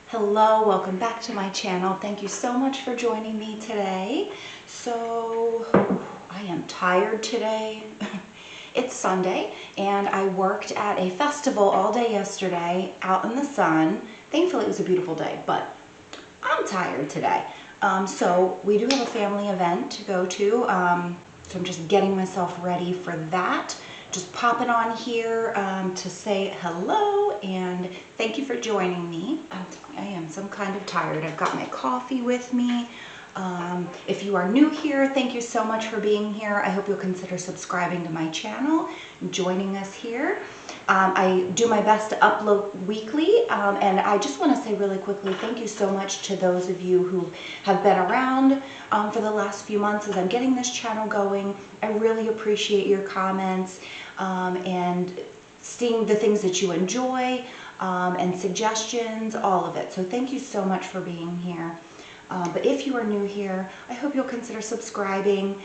Hello, welcome back to my channel. Thank you so much for joining me today. So, I am tired today. It's Sunday and I worked at a festival all day yesterday out in the sun. Thankfully it was a beautiful day, but I'm tired today. So we do have a family event to go to. So I'm just getting myself ready for that. Just popping on here to say hello and thank you for joining me. I am some kind of tired. I've got my coffee with me. If you are new here, thank you so much for being here. I hope you'll consider subscribing to my channel and joining us here. I do my best to upload weekly, and I just want to say really quickly thank you so much to those of you who have been around for the last few months as I'm getting this channel going. I really appreciate your comments and seeing the things that you enjoy and suggestions, all of it. So thank you so much for being here. But if you are new here, I hope you'll consider subscribing.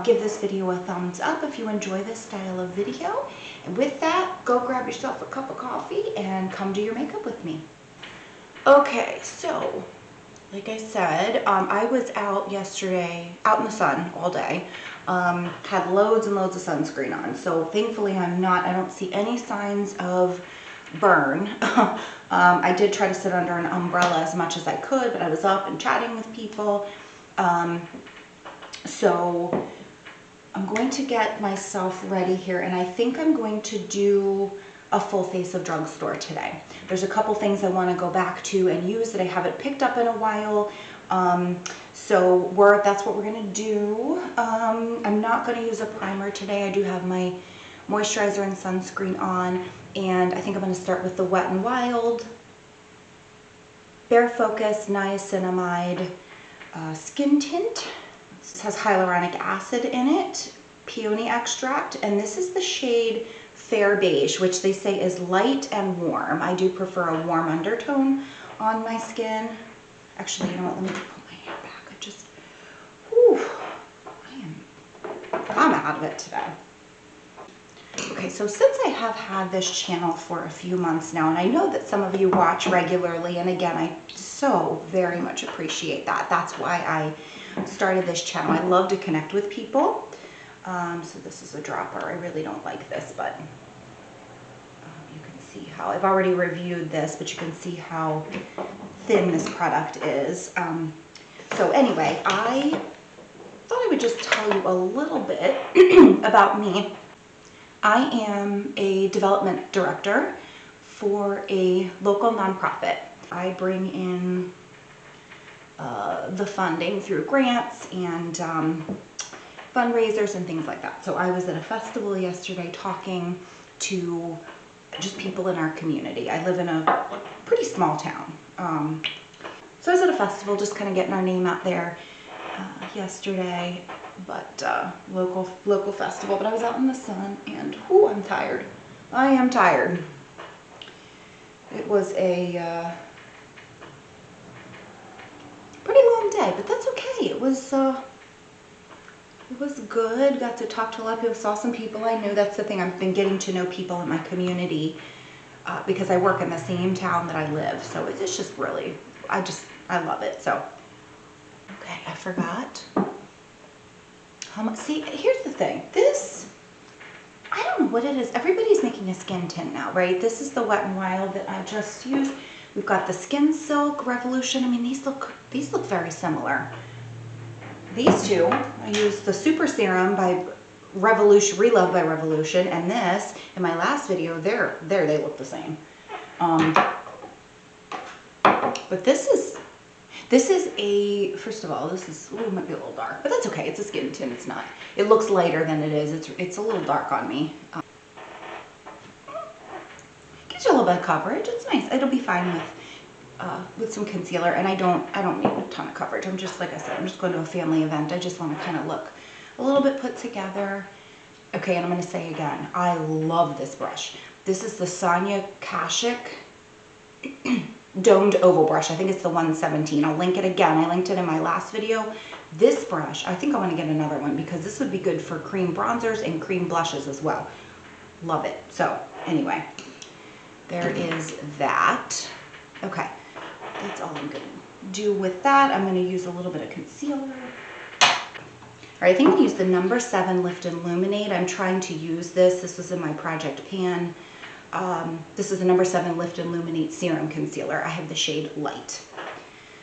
Give this video a thumbs up if you enjoy this style of video. And with that, go grab yourself a cup of coffee and come do your makeup with me. Okay, so like I said, I was out yesterday, out in the sun all day. Had loads and loads of sunscreen on. So thankfully I don't see any signs of burn. I did try to sit under an umbrella as much as I could, but I was up and chatting with people. So I'm going to get myself ready here, and I think I'm going to do a full face of drugstore today. There's a couple things I want to go back to and use that I haven't picked up in a while. So that's what we're going to do. I'm not going to use a primer today. I do have my moisturizer and sunscreen on, and I think I'm going to start with the Wet n Wild Bare Focus Niacinamide Skin Tint. This has hyaluronic acid in it, peony extract, and this is the shade Fair Beige, which they say is light and warm. I do prefer a warm undertone on my skin. Actually, you know what, let me put my hair back. I'm out of it today. Okay, so since I have had this channel for a few months now, and I know that some of you watch regularly, and again, I so very much appreciate that. That's why I started this channel. I love to connect with people. So this is a dropper. I really don't like this, but you can see how, I've already reviewed this, but you can see how thin this product is. So anyway, I thought I would just tell you a little bit about me. I am a development director for a local nonprofit. I bring in the funding through grants and fundraisers and things like that. So I was at a festival yesterday talking to just people in our community. I live in a pretty small town. So I was at a festival just kind of getting our name out there yesterday. But local festival, but I was out in the sun and whoo, I'm tired. I am tired. It was a pretty long day, but that's okay. It was good. Got to talk to a lot of people, saw some people I knew. That's the thing, I've been getting to know people in my community because I work in the same town that I live. So it's just really, I love it. So, okay, I forgot. See, here's the thing. This, I don't know what it is. Everybody's making a skin tint now, right? This is the Wet n Wild that I just used. We've got the Skin Silk Revolution. I mean, these look very similar. These two, I used the Super Serum by Revolution, Relove by Revolution, and this in my last video. There they look the same. But this is a, first of all, this is, ooh, it might be a little dark, but that's okay. It's a skin tint. It's not, it looks lighter than it is. It's a little dark on me. Gives you a little bit of coverage. It's nice. It'll be fine with some concealer, and I don't need a ton of coverage. I'm just, like I said, I'm just going to a family event. I just want to kind of look a little bit put together. Okay, and I'm going to say again, I love this brush. This is the Sonia Kashuk domed oval brush. I think it's the 117. I'll link it again. I linked it in my last video. This brush, I think I want to get another one because this would be good for cream bronzers and cream blushes as well. Love it. So anyway, there is that. Okay, that's all I'm going to do with that. I'm going to use a little bit of concealer. All right, I think I'm going to use the number 7 Lift and Illuminate. I'm trying to use this. This was in my Project Pan. This is the number 7 Lift and Illuminate Serum Concealer. I have the shade Light.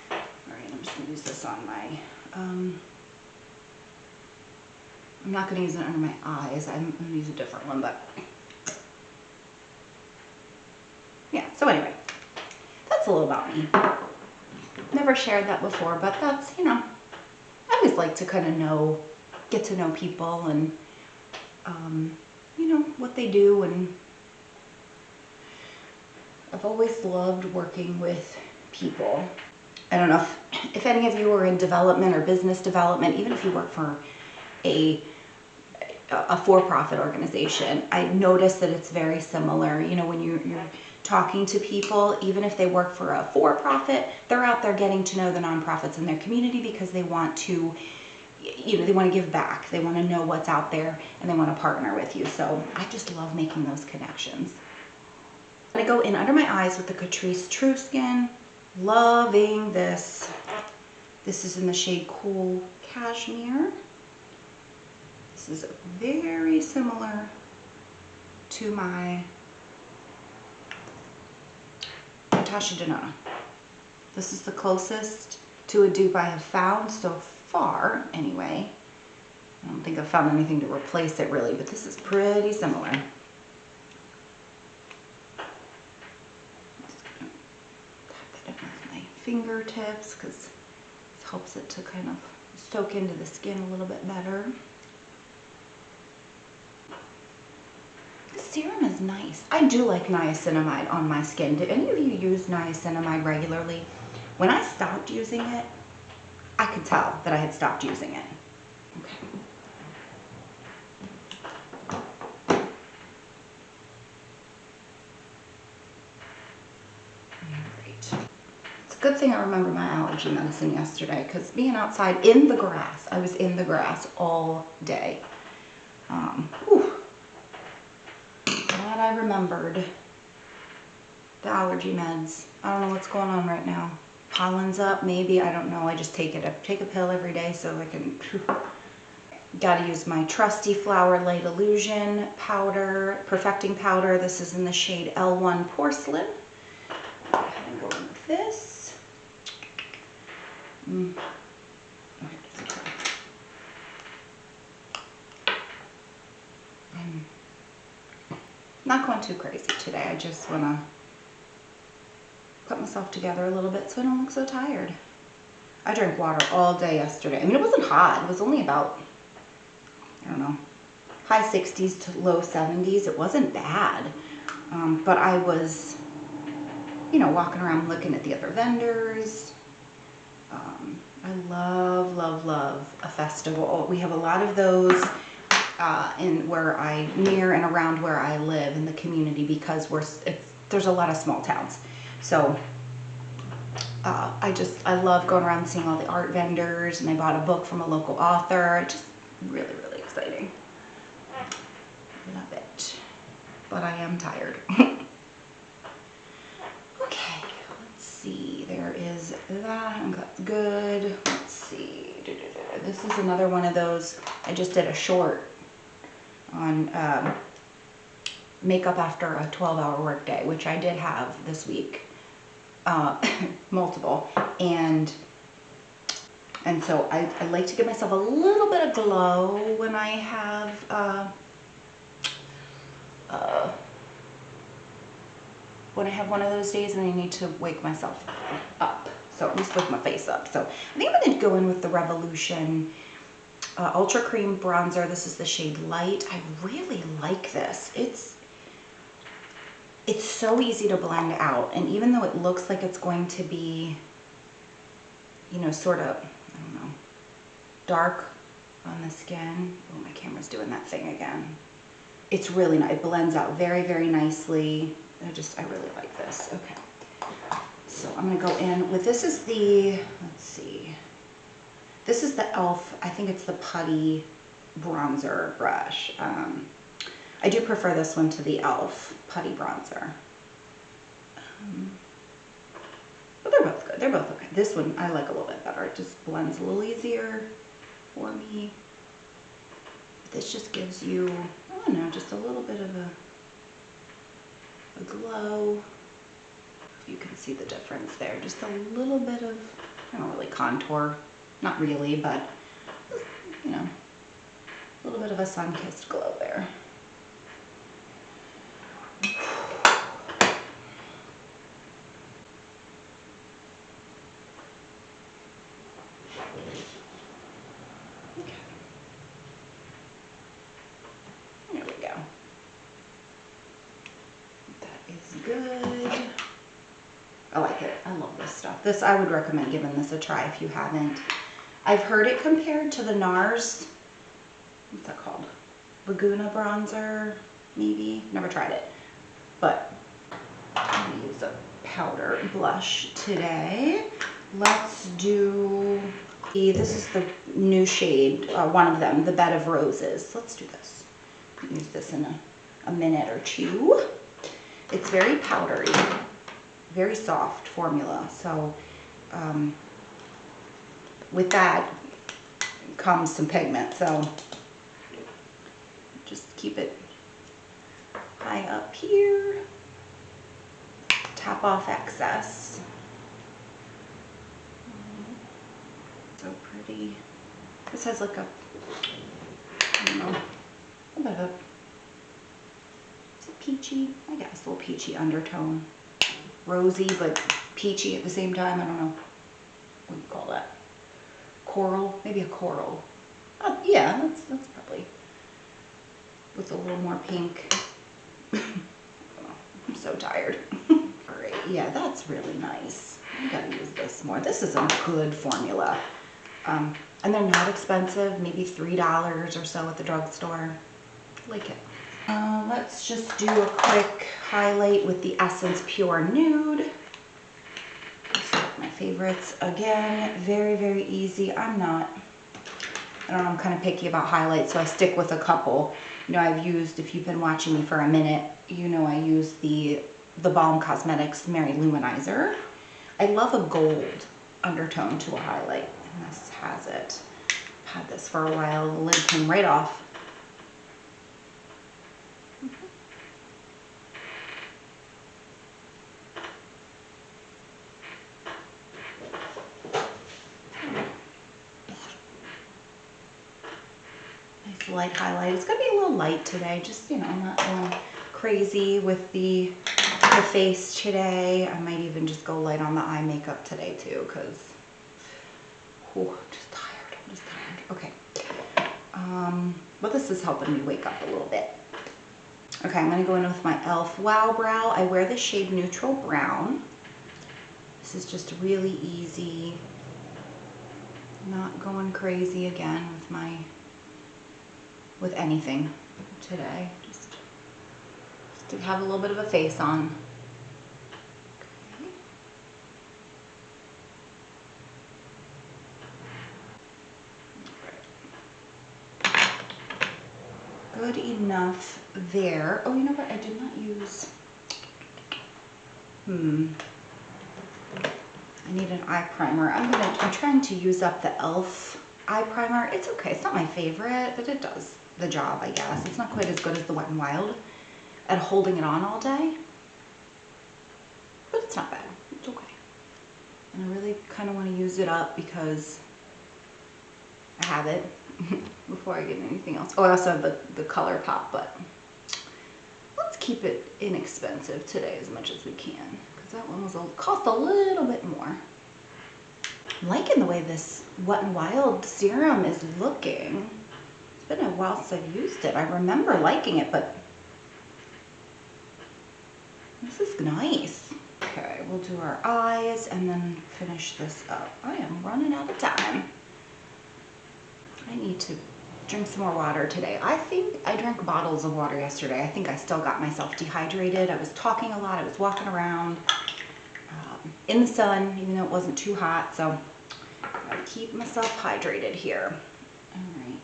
All right, I'm just going to use this on my... I'm not going to use it under my eyes. I'm going to use a different one, but yeah, so anyway, that's a little about me. Never shared that before, but that's, you know, I always like to kind of get to know people and, you know, what they do. And I've always loved working with people. I don't know if any of you are in development or business development, even if you work for a for-profit organization, I notice that it's very similar. You know, when you're talking to people, even if they work for a for-profit, they're out there getting to know the nonprofits in their community because they want to, you know, they want to give back. They want to know what's out there and they want to partner with you. So I just love making those connections. I go in under my eyes with the Catrice True Skin. Loving this. This is in the shade Cool Cashmere. This is very similar to my Natasha Denona. This is the closest to a dupe I have found so far, anyway. I don't think I've found anything to replace it really, but this is pretty similar. Fingertips because this helps it to kind of soak into the skin a little bit better. This serum is nice. I do like niacinamide on my skin. Do any of you use niacinamide regularly? When I stopped using it, I could tell that I had stopped using it. Okay. Good thing I remember my allergy medicine yesterday, because being outside in the grass, I was in the grass all day. Glad I remembered the allergy meds. I don't know what's going on right now. Pollen's up, maybe, I don't know. I just take a pill every day so I can. Gotta use my trusty Flower Light Illusion powder, perfecting powder. This is in the shade L1 Porcelain. Go ahead and go in with this. I'm not going too crazy today. I just want to put myself together a little bit so I don't look so tired. I drank water all day yesterday. I mean, it wasn't hot. It was only about, I don't know, high 60s to low 70s. It wasn't bad. But I was, you know, walking around looking at the other vendors. I love, love, love a festival. We have a lot of those near and around where I live in the community, because there's a lot of small towns. So I love going around and seeing all the art vendors, and I bought a book from a local author. Just really, really exciting. Love it. But I am tired. Okay, let's see. There is that. That's good. Let's see. This is another one of those. I just did a short on makeup after a 12-hour workday, which I did have this week. Multiple. And so I like to give myself a little bit of glow when I have one of those days and I need to wake myself up. So at least wake my face up. So I think I'm going to go in with the Revolution Ultra Cream Bronzer. This is the shade Light. I really like this. It's so easy to blend out, and even though it looks like it's going to be, you know, sort of, I don't know, dark on the skin. Oh, my camera's doing that thing again. It's really nice. It blends out very, very nicely. I really like this. Okay. So I'm going to go in with, this is the, let's see. This is the e.l.f. I think it's the Putty Bronzer brush. I do prefer this one to the e.l.f. Putty Bronzer. But they're both good. they're both okay. This one I like a little bit better. It just blends a little easier for me. This just gives you, I don't know, just a little bit of a glow. You can see the difference there. Just a little bit of, I don't really contour, not really, but you know, a little bit of a sun-kissed glow there. Okay. There we go. That is good. I like it. I love this stuff. This, I would recommend giving this a try if you haven't. I've heard it compared to the NARS, what's that called? Laguna bronzer, maybe? Never tried it. But I'm gonna use a powder blush today. Let's do, this is the new shade, one of them, the Bed of Roses. Let's do this. Use this in a minute or two. It's very powdery, very soft formula. So with that comes some pigment. So just keep it high up here. Tap off excess. So pretty. This has like a, I don't know, a bit of, is it peachy? I guess a little peachy undertone. Rosy, but peachy at the same time. I don't know what you call that. Coral, maybe a coral. Yeah, that's probably with a little more pink. I don't know. I'm so tired. All right, yeah, that's really nice. I gotta use this more. This is a good formula. And they're not expensive, maybe $3 or so at the drugstore. I like it. Let's just do a quick highlight with the Essence Pure Nude. My favorites. Again, very, very easy. I don't know, I'm kind of picky about highlights, so I stick with a couple. You know, I've used, if you've been watching me for a minute, you know I use the Balm Cosmetics Mary Luminizer. I love a gold undertone to a highlight, and this has it. I've had this for a while. The lid came right off. Nice light highlight. It's gonna be a little light today. Just, you know, I'm not going crazy with the face today. I might even just go light on the eye makeup today too, because I'm just tired. I'm just tired. Okay. But this is helping me wake up a little bit. Okay, I'm gonna go in with my e.l.f. Wow Brow. I wear the shade Neutral Brown. This is just really easy. Not going crazy again with anything today. Just to have a little bit of a face on. Good enough there. Oh, you know what? I did not use. I need an eye primer. I'm trying to use up the e.l.f. eye primer. It's okay. It's not my favorite, but it does the job, I guess. It's not quite as good as the Wet n Wild at holding it on all day, but it's not bad. It's okay. And I really kind of want to use it up because I have it before I get anything else. Oh, I also have the Color Pop, but let's keep it inexpensive today as much as we can, because that one cost a little bit more. I'm liking the way this Wet n Wild serum is looking. It's been a while since I've used it. I remember liking it, but this is nice. Okay, we'll do our eyes and then finish this up. I am running out of time. I need to drink some more water today. I think I drank bottles of water yesterday. I think I still got myself dehydrated. I was talking a lot. I was walking around in the sun, even though it wasn't too hot. So I gotta keep myself hydrated here. All right.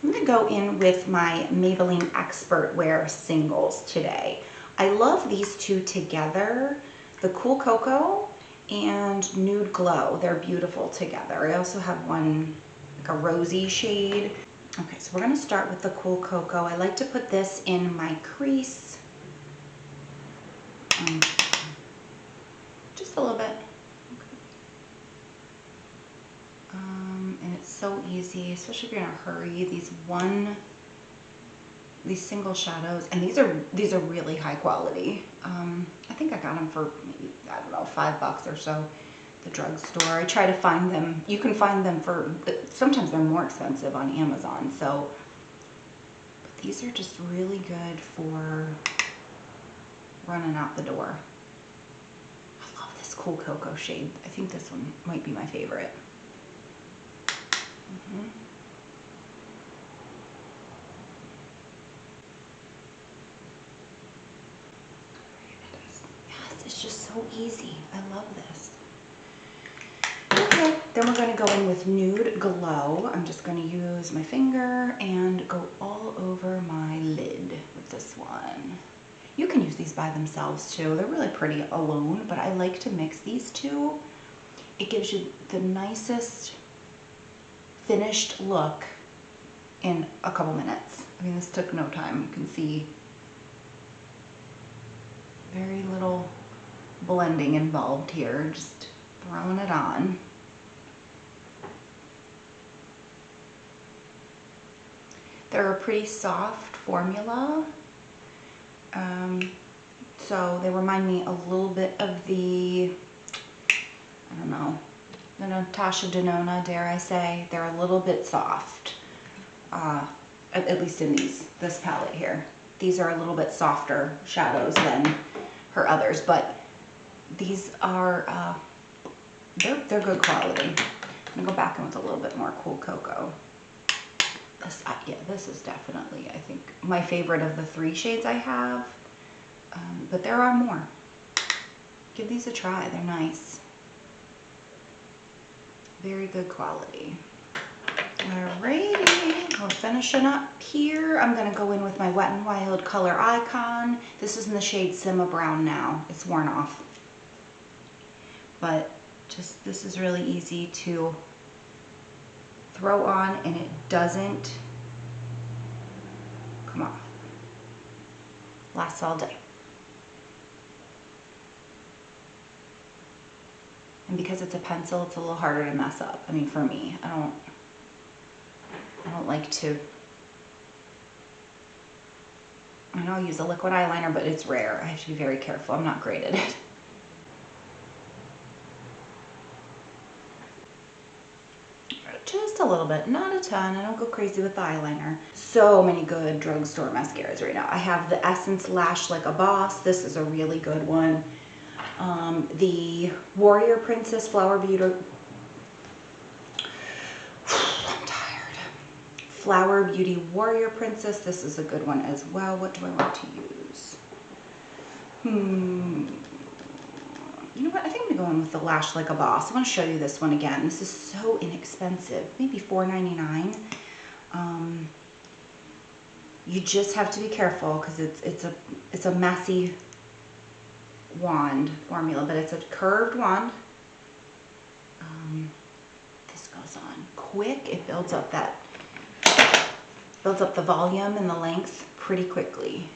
I'm gonna go in with my Maybelline Expert Wear Singles today. I love these two together, the Cool Cocoa and Nude Glow. They're beautiful together. I also have one, like a rosy shade. Okay, so we're gonna start with the Cool Cocoa. I like to put this in my crease. Just a little bit. And it's so easy, especially if you're in a hurry. These single shadows, and these are really high quality. I think I got them for maybe, I don't know, $5 or so at the drugstore. I try to find them. You can find them for, sometimes they're more expensive on Amazon. So, but these are just really good for running out the door. I love this Cool Cocoa shade. I think this one might be my favorite. Yes, it's just so easy. I love this. Okay, then we're going to go in with Nude Glow. I'm just going to use my finger and go all over my lid with this one. You can use these by themselves too. They're really pretty alone, but I like to mix these two. It gives you the nicest finished look in a couple minutes. I mean, this took no time. You can see very little blending involved here. Just throwing it on. They're a pretty soft formula. So they remind me a little bit of the, I don't know, the Natasha Denona, dare I say. They're a little bit soft, at least in this palette here. These are a little bit softer shadows than her others, but these are, they're good quality. I'm gonna go back in with a little bit more Cool Cocoa. Yeah, this is definitely, I think, my favorite of the 3 shades I have, but there are more. Give these a try, they're nice. Very good quality. Alrighty, we're finishing up here. I'm gonna go in with my Wet n Wild Color Icon. This is in the shade Simma Brown now. It's worn off. But just, this is really easy to throw on and it doesn't come off. Lasts all day. And because it's a pencil, it's a little harder to mess up. I mean, for me, I don't like to, I know I'll use a liquid eyeliner, but it's rare. I have to be very careful. I'm not great at it. Just a little bit, not a ton. I don't go crazy with the eyeliner. So many good drugstore mascaras right now. I have the Essence Lash Like a Boss. This is a really good one. The Warrior Princess Flower Beauty. I'm tired. Flower Beauty Warrior Princess. This is a good one as well. What do I want to use? You know what? I think I'm gonna go in with the Lash Like a Boss. I want to show you this one again. This is so inexpensive. Maybe $4.99. You just have to be careful because it's a messy wand formula, but it's a curved wand. This goes on quick. It builds up the volume and the length pretty quickly.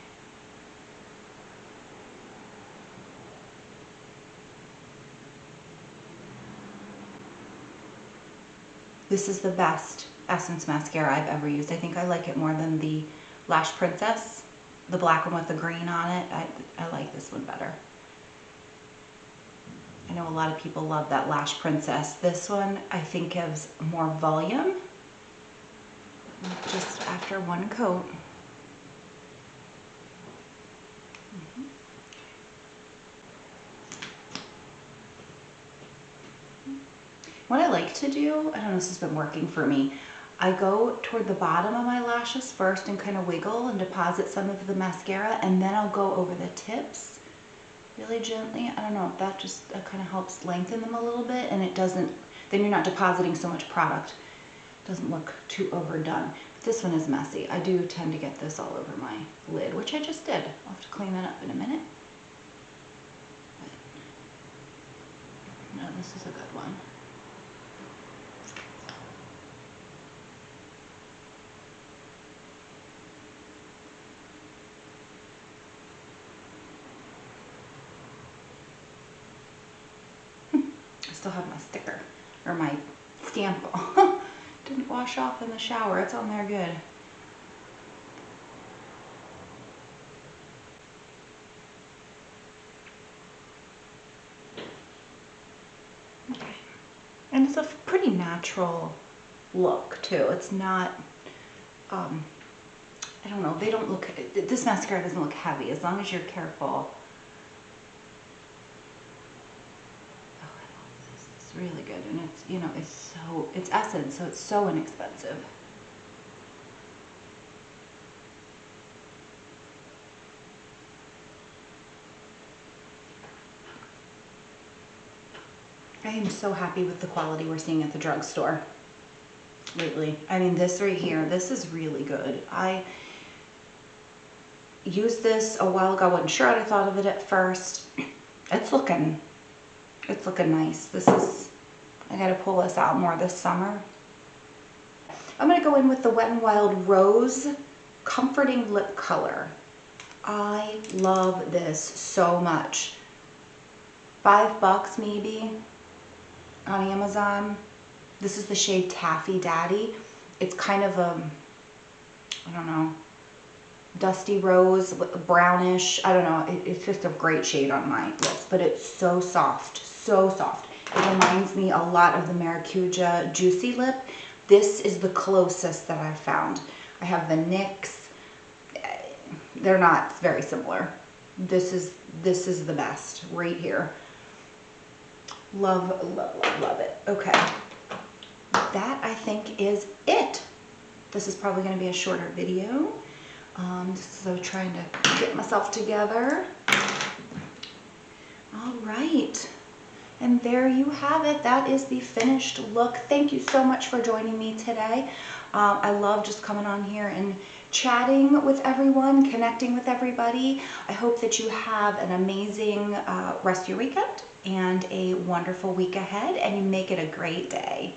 This is the best Essence mascara I've ever used. I think I like it more than the Lash Princess, the black one with the green on it. I like this one better. I know a lot of people love that Lash Princess. This one I think gives more volume just after one coat. What I like to do, I don't know, this has been working for me. I go toward the bottom of my lashes first and kind of wiggle and deposit some of the mascara, and then I'll go over the tips really gently. I don't know if that just kind of helps lengthen them a little bit, and it doesn't, then you're not depositing so much product. It doesn't look too overdone. But this one is messy. I do tend to get this all over my lid, which I just did. I'll have to clean that up in a minute. No, this is a good one. I still have my sticker, or my stamp. Didn't wash off in the shower. It's on there good. Okay. And it's a pretty natural look too. It's not, I don't know, they don't look, this mascara doesn't look heavy as long as you're careful. Oh, I love this. It's really good. And it's, you know, it's Essence, so it's so inexpensive. I am so happy with the quality we're seeing at the drugstore lately. I mean, this right here, this is really good. I used this a while ago. I wasn't sure what I thought of it at first. It's looking nice. This is, I gotta pull this out more this summer. I'm gonna go in with the Wet n Wild Rose Comforting Lip Color. I love this so much. $5 maybe on Amazon. This is the shade Taffy Daddy. It's kind of a, I don't know, dusty rose, brownish. I don't know. It's just a great shade on my lips, but it's so soft, so soft. It reminds me a lot of the Maracuja Juicy Lip. This is the closest that I've found. I have the NYX. They're not very similar. This is the best right here. Love, love, love, love it. Okay. That, I think, is it. This is probably going to be a shorter video. Just so trying to get myself together. All right. And there you have it. That is the finished look. Thank you so much for joining me today. I love just coming on here and chatting with everyone, connecting with everybody. I hope that you have an amazing rest of your weekend and a wonderful week ahead, and you make it a great day.